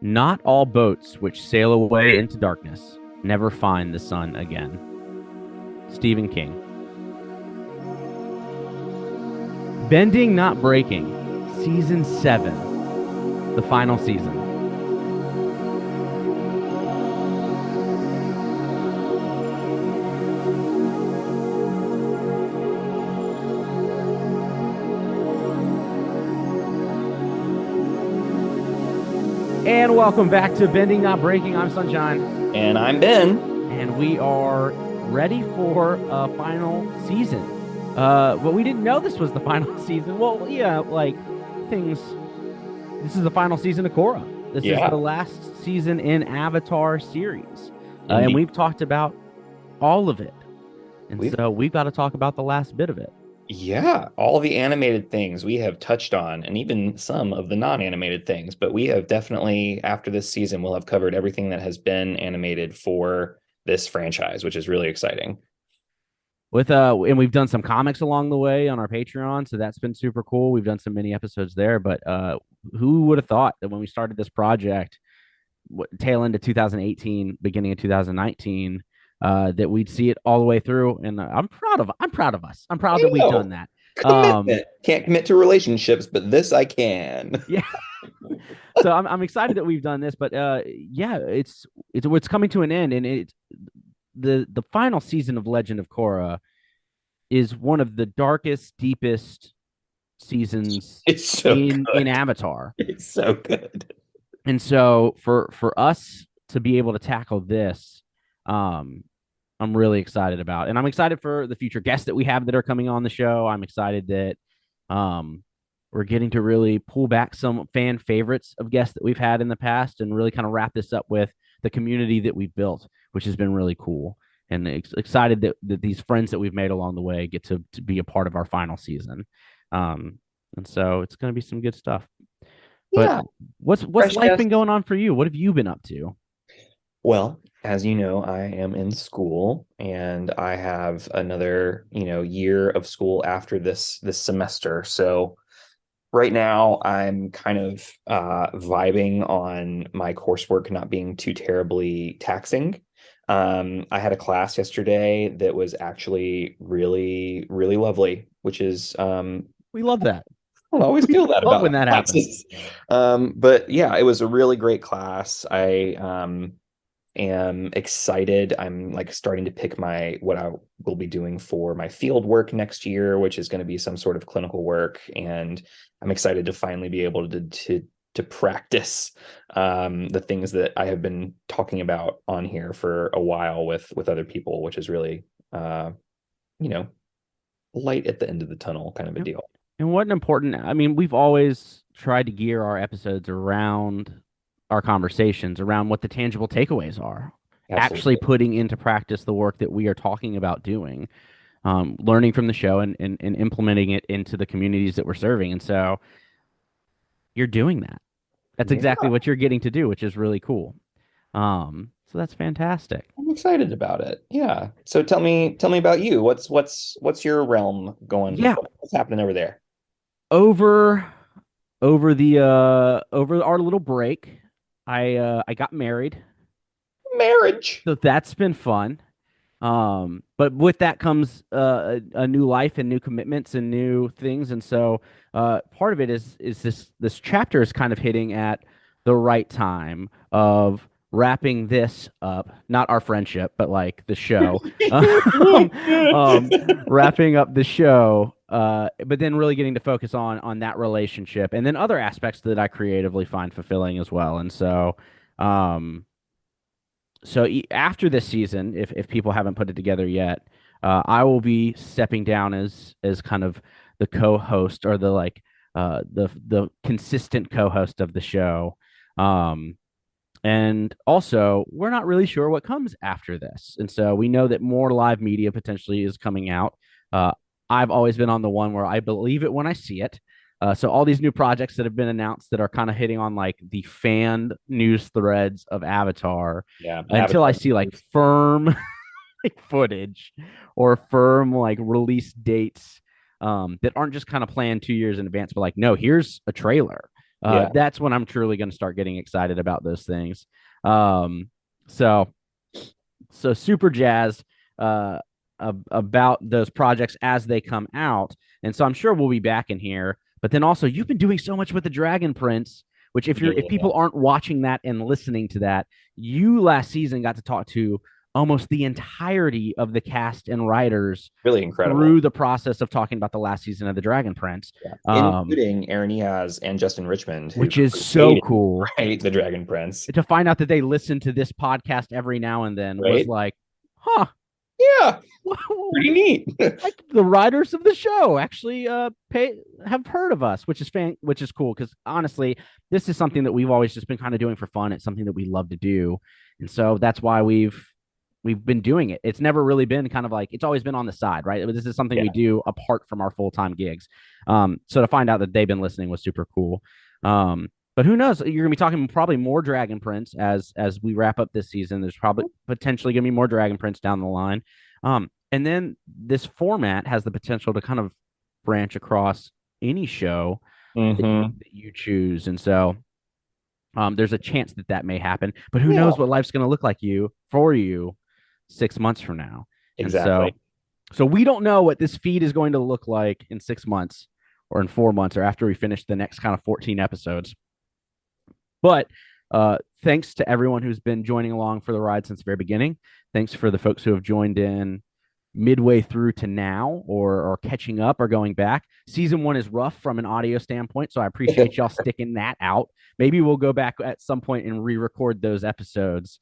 Not all boats which sail away into darkness never find the sun again. Stephen King. Bending Not Breaking, Season 7, the final season. And welcome back to Bending Not Breaking. I'm Sunshine. And I'm Ben. And we are ready for a final season. But we didn't know this was the final season. Well, yeah, like things. This is the final season of Korra. This is the last season in Avatar series. And we've talked about all of it. And so we've got to talk about the last bit of it. Yeah, all the animated things we have touched on, and even some of the non-animated things. But we have definitely, after this season, we'll have covered everything that has been animated for this franchise, which is really exciting. And we've done some comics along the way on our Patreon, so that's been super cool. We've done some mini episodes there, but who would have thought that when we started this project, tail end of 2018, beginning of 2019, that we'd see it all the way through. And I'm proud of us. I'm proud that we've done that. Commitment. Can't commit to relationships, but this I can. Yeah. So I'm excited that we've done this, but yeah, it's coming to an end, and the final season of Legend of Korra is one of the darkest, deepest seasons It's so in Avatar. It's so good. And so for us to be able to tackle this, I'm really excited about. And I'm excited for the future guests that we have that are coming on the show. I'm excited that we're getting to really pull back some fan favorites of guests that we've had in the past and really kind of wrap this up with the community that we've built, which has been really cool. And excited that these friends that we've made along the way get to be a part of our final season. And so it's going to be some good stuff. But what's life been going on for you? What have you been up to? Well, as you know, I am in school and I have another, year of school after this semester. So right now I'm kind of vibing on my coursework not being too terribly taxing. I had a class yesterday that was actually really, really lovely, which is we love that. I always feel that about when that classes. Happens. But yeah, it was a really great class. I am excited. I'm like starting to pick what I will be doing for my field work next year, which is going to be some sort of clinical work. And I'm excited to finally be able to practice the things that I have been talking about on here for a while with other people, which is really light at the end of the tunnel kind of a deal. And what an important, I mean, we've always tried to gear our episodes around our conversations, around what the tangible takeaways are. Absolutely. Actually putting into practice the work that we are talking about doing, learning from the show and implementing it into the communities that we're serving. And so you're doing that. That's exactly what you're getting to do, which is really cool. So that's fantastic. I'm excited about it. Yeah. So tell me about you. What's your realm going? Yeah. What's happening over there? Over our little break, I got married. Marriage. So that's been fun. But with that comes a new life and new commitments and new things. And so part of it is this chapter is kind of hitting at the right time of wrapping this up, not our friendship, but like the show. Wrapping up the show, but then really getting to focus on that relationship and then other aspects that I creatively find fulfilling as well. And so after this season, if people haven't put it together yet, I will be stepping down as kind of the co-host or the consistent co-host of the show. And also, we're not really sure what comes after this. And so we know that more live media potentially is coming out. I've always been on the one where I believe it when I see it. So all these new projects that have been announced that are kind of hitting on like the fan news threads of Avatar. Yeah. Until I see like firm footage or firm like release dates that aren't just kind of planned 2 years in advance, but like, no, here's a trailer. Yeah. That's when I'm truly going to start getting excited about those things. Um, so super jazzed uh, about those projects as they come out, and so I'm sure we'll be back in here. But then also, you've been doing so much with the Dragon Prince, which if Yeah. people aren't watching that and listening to that, you last season got to talk to almost the entirety of the cast and writers Really incredible. through the process of talking about the last season of the Dragon Prince, Yeah. um, Including Aaron Eaz and Justin Richmond, who which is so created, cool. right, the Dragon Prince. To find out that they listen to this podcast every now and then was Right? like, huh, Yeah. Pretty neat. like the writers of the show actually have heard of us, which is cool because honestly, this is something that we've always just been kind of doing for fun. It's something that we love to do, and so that's why we've been doing it. It's never really been kind of like it's always been on the side, right? This is something we Yeah. do apart from our full time gigs. So to find out that they've been listening was super cool. But who knows? You're gonna be talking probably more Dragon Prince as we wrap up this season. There's probably potentially gonna be more Dragon Prince down the line. And then this format has the potential to kind of branch across any show Hmm. that you choose. And so there's a chance that that may happen. But who Yeah. knows what life's going to look like for you 6 months from now. And so Exactly. we don't know what this feed is going to look like in 6 months or in 4 months or after we finish the next kind of 14 episodes. But thanks to everyone who's been joining along for the ride since the very beginning. Thanks for the folks who have joined in midway through to now or catching up or going back. Season one is rough from an audio standpoint, so I appreciate y'all sticking that out. Maybe we'll go back at some point and re-record those episodes.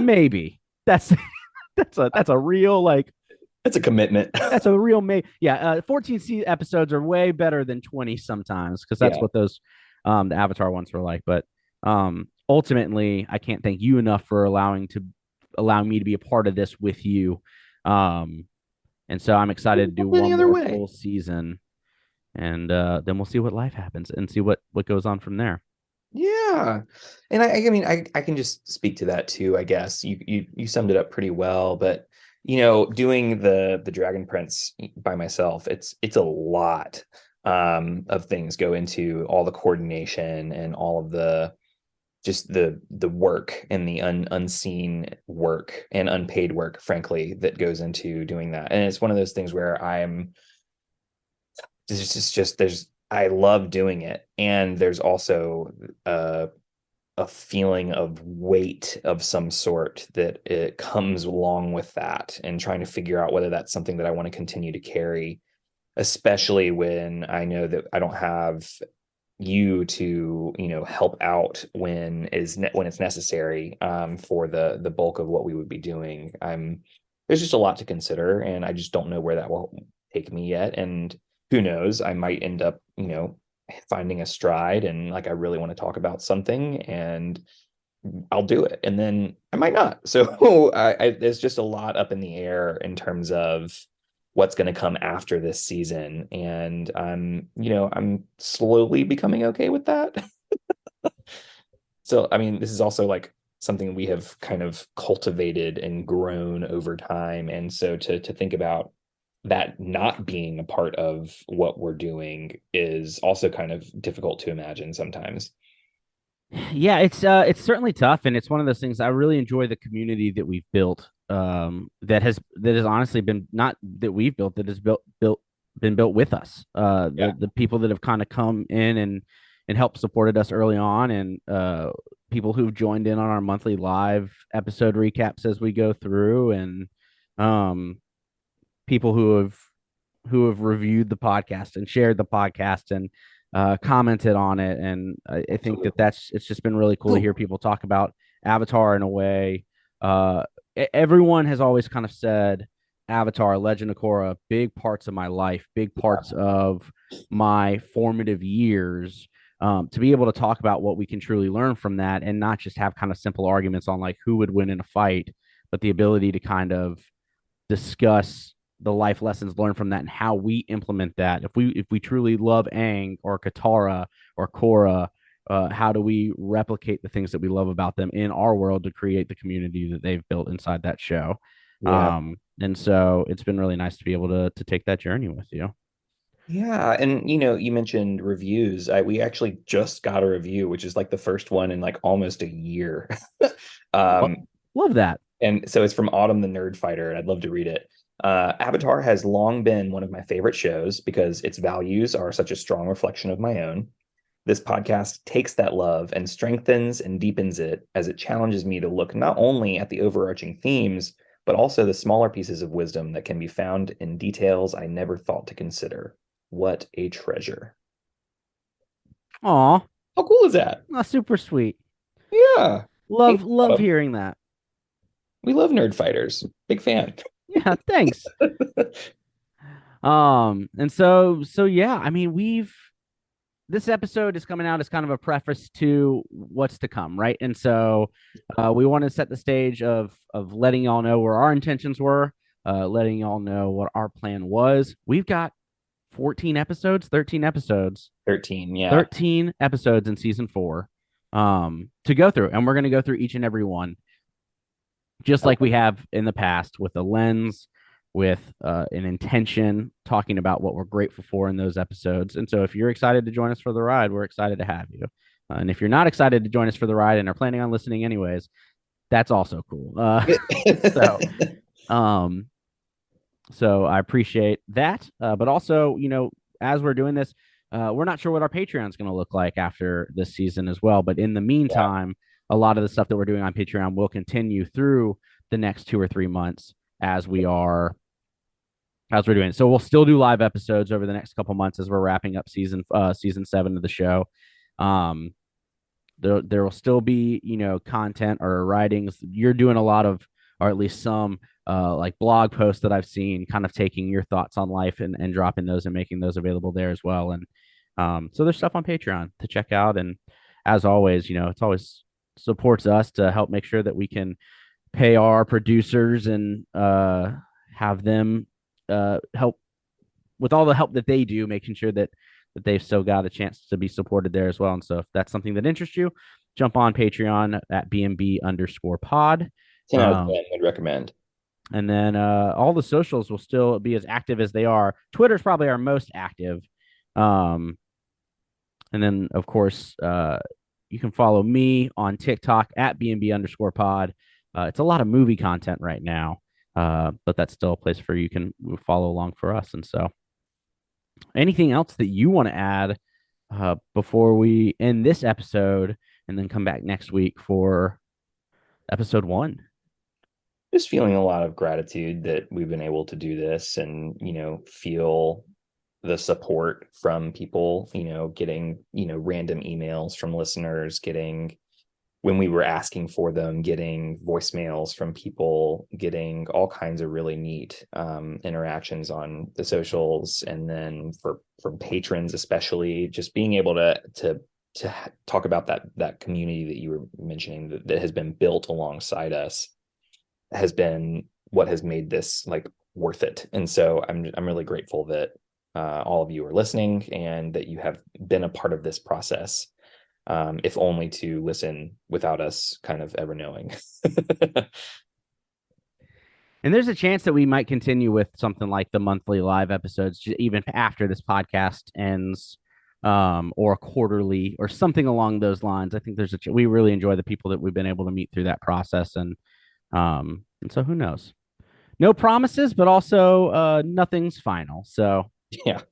Maybe that's that's a real like That's a commitment. that's a real 14 episodes are way better than 20 sometimes because that's Yeah. what those the Avatar ones were like. But ultimately, I can't thank you enough for allowing me to be a part of this with you. Um, and so I'm excited to do Any one other more way. full season, and then we'll see what life happens and see what goes on from there. Yeah. And I mean, I can just speak to that too, I guess. You summed it up pretty well, but doing the Dragon Prince by myself, it's a lot of things go into all the coordination and all of the just the work and the unseen work and unpaid work, frankly, that goes into doing that. And it's one of those things where there's I love doing it, and there's also a feeling of weight of some sort that it comes along with that, and trying to figure out whether that's something that I want to continue to carry, especially when I know that I don't have you to help out when it's necessary for the bulk of what we would be doing. There's just a lot to consider, and I just don't know where that will take me yet. And who knows, I might end up finding a stride, and like I really want to talk about something, and I'll do it, and then I might not. So there's just a lot up in the air in terms of what's going to come after this season, and I'm slowly becoming okay with that. So I mean, this is also like something we have kind of cultivated and grown over time, and so to think about that not being a part of what we're doing is also kind of difficult to imagine sometimes. Yeah, it's certainly tough, and it's one of those things. I really enjoy the community that we've built. That has honestly been not that we've built that has been built with us. Yeah. The people that have kind of come in and helped supported us early on, and people who've joined in on our monthly live episode recaps as we go through, and um, people who have reviewed the podcast and shared the podcast and commented on it. And I think that Absolutely. it's just been really cool to hear people talk about Avatar in a way. Uh, Everyone has always kind of said Avatar, Legend of Korra, big parts of my life, big parts of my formative years. To be able to talk about what we can truly learn from that and not just have kind of simple arguments on like who would win in a fight, but the ability to kind of discuss the life lessons learned from that and how we implement that. If we truly love Aang or Katara or Korra, how do we replicate the things that we love about them in our world to create the community that they've built inside that show? Yeah. And so it's been really nice to be able to take that journey with you. Yeah, and you mentioned reviews. We actually just got a review, which is like the first one in like almost a year. Oh, Um, love that. and so it's from Autumn the Nerd Fighter, and I'd love to read it. Avatar has long been one of my favorite shows because its values are such a strong reflection of my own. This podcast takes that love and strengthens and deepens it as it challenges me to look not only at the overarching themes, but also the smaller pieces of wisdom that can be found in details I never thought to consider. What a treasure. Aw, How cool is that? that's super sweet. Yeah. Thanks, Love Autumn. hearing that. We love nerd fighters. Big fan. Yeah, thanks. So yeah, I mean, this episode is coming out as kind of a preface to what's to come, right? And so we want to set the stage of letting y'all know where our intentions were, letting y'all know what our plan was. We've got 14 episodes, 13 episodes, 13, yeah. 13 episodes in season 4 to go through, and we're going to go through each and every one just like we have in the past with a lens, with an intention, talking about what we're grateful for in those episodes. And so, if you're excited to join us for the ride, we're excited to have you. And if you're not excited to join us for the ride and are planning on listening anyways, that's also cool. So, um, so I appreciate that. But also, as we're doing this, we're not sure what our Patreon is going to look like after this season as well. But in the Yeah. meantime, a lot of the stuff that we're doing on Patreon will continue through the next 2 or 3 months as we're doing it. So we'll still do live episodes over the next couple months as we're wrapping up season 7 of the show. Um, there will still be content or writings. You're doing a lot of, or at least some like blog posts that I've seen, kind of taking your thoughts on life and dropping those and making those available there as well. And so there's stuff on Patreon to check out. And as always, it's always supports us to help make sure that we can pay our producers and have them help with all the help that they do, making sure that they've still got a chance to be supported there as well. And so if that's something that interests you, jump on Patreon at BNB_pod. 10 out of Um, 10 would recommend. and then all the socials will still be as active as they are. Twitter's probably our most active. Um, and then, of course, you can follow me on TikTok at BNB_pod. It's a lot of movie content right now, but that's still a place where you can follow along for us. And so, anything else that you want to add before we end this episode and then come back next week for episode 1? Just feeling a lot of gratitude that we've been able to do this and, feel the support from people, getting, random emails from listeners, getting when we were asking for them, getting voicemails from people, getting all kinds of really neat interactions on the socials, and then from patrons, especially just being able to talk about that community that you were mentioning that has been built alongside us has been what has made this like worth it. And so I'm really grateful that all of you are listening and that you have been a part of this process, if only to listen without us kind of ever knowing. And there's a chance that we might continue with something like the monthly live episodes, even after this podcast ends, or quarterly, or something along those lines. I think we really enjoy the people that we've been able to meet through that process, and so who knows? No promises, but also nothing's final. So Yeah.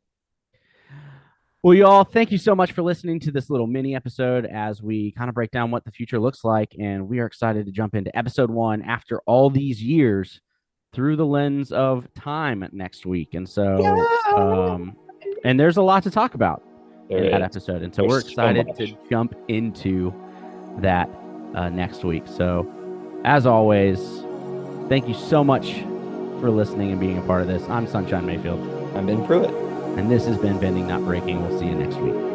well, y'all, thank you so much for listening to this little mini episode as we kind of break down what the future looks like. And we are excited to jump into episode 1 after all these years through the lens of time next week. And so, and there's a lot to talk about in that episode. And so we're excited to jump into that next week. So, as always, thank you so much for listening and being a part of this. I'm Sunshine Mayfield. I'm Ben Pruitt. And this has been Bending Not Breaking. We'll see you next week.